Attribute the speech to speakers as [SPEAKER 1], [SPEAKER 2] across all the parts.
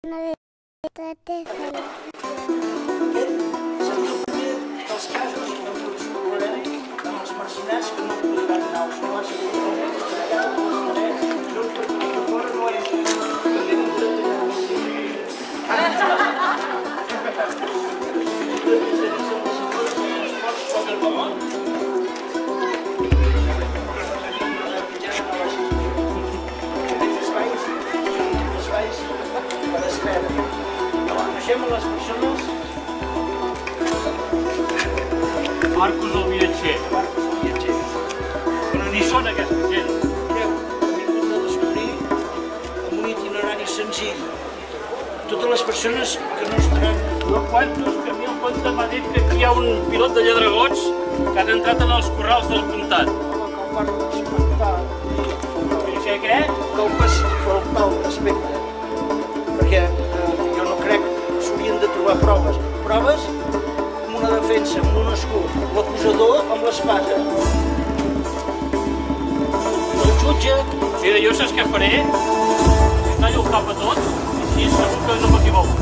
[SPEAKER 1] Aquest seria el primer dels casos en què us parlarem amb els marcinats que no podran anar als sols i no coneixem les persones.
[SPEAKER 2] Marcos el viatger.
[SPEAKER 1] Marcos el viatger.
[SPEAKER 2] Però ni són aquesta gent.
[SPEAKER 1] Mireu, hem vingut a descobrir amb un itinerari senzill totes les persones que no estaran...
[SPEAKER 2] No quantos que a mi el compte m'ha dit que aquí hi ha un pilot de lladregots que han entrat en els corrals del comtat.
[SPEAKER 1] Home, que el guarda d'espantar
[SPEAKER 2] I sé què?
[SPEAKER 1] que el faltar el respecte. Perquè jo no crec que s'haurien de trobar proves. Proves amb una defensa, amb un escut, l'acusador amb l'espasa. El jutge...
[SPEAKER 2] Mira, jo saps què faré? Tallo el cap a tots i així segur que no m'equivoco.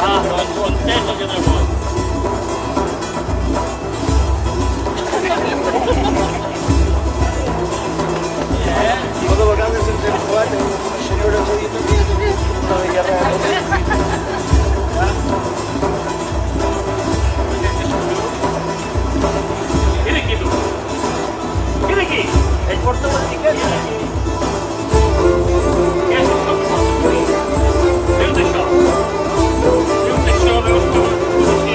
[SPEAKER 2] Ah, doncs ho entès el lladregot.
[SPEAKER 1] Jo de vegades ens hem trobat amb una senyora que ha dit no deia res.
[SPEAKER 2] Vine aquí, tu. Vine aquí.
[SPEAKER 1] Ell porta l'etiqueta.
[SPEAKER 2] Què és això que portes aquí? Veus això? Veus això? Veus que...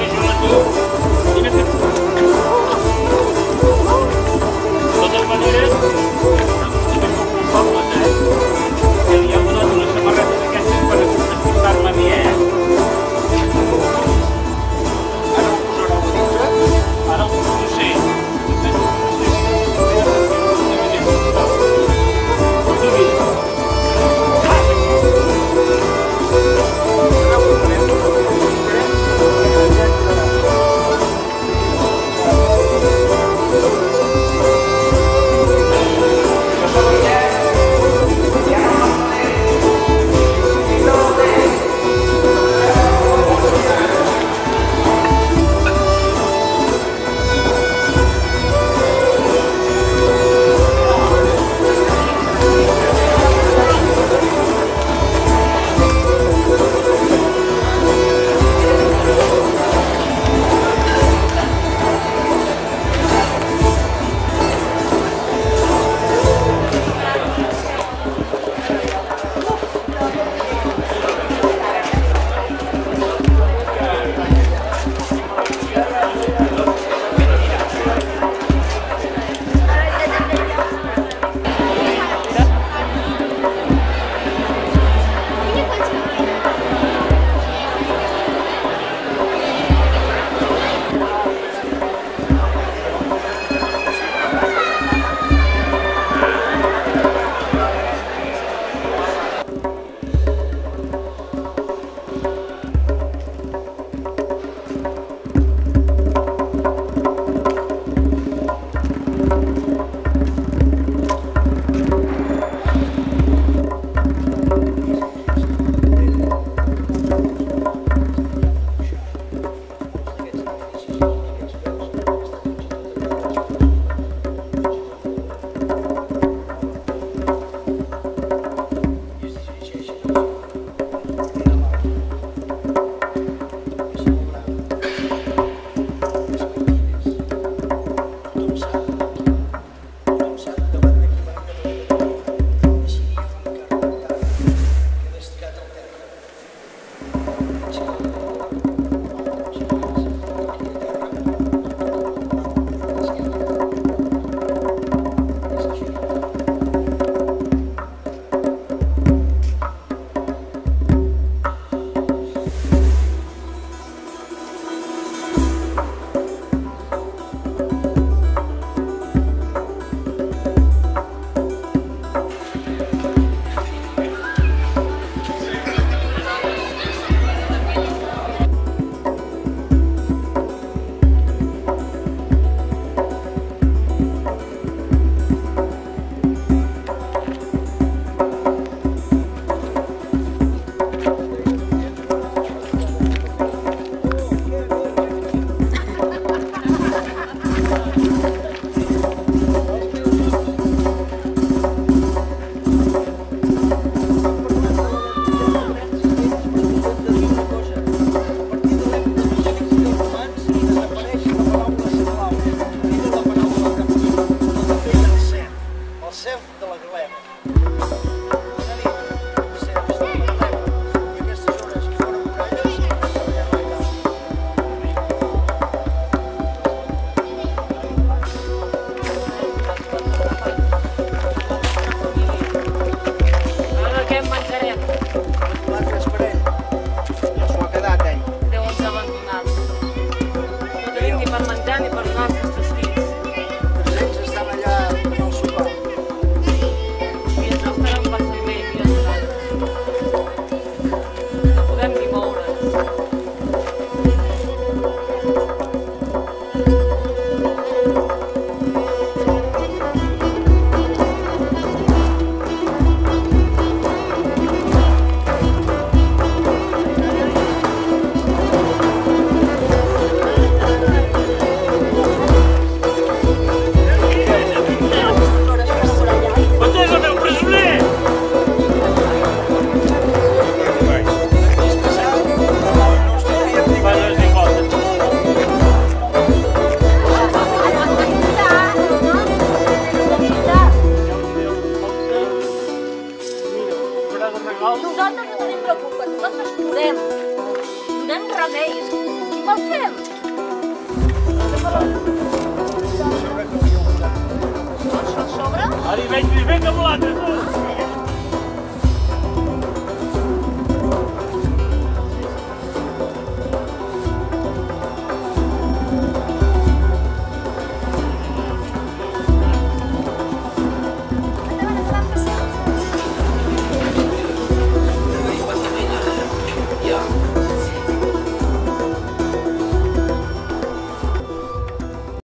[SPEAKER 2] Ara hi veig més bé que mulata, tu.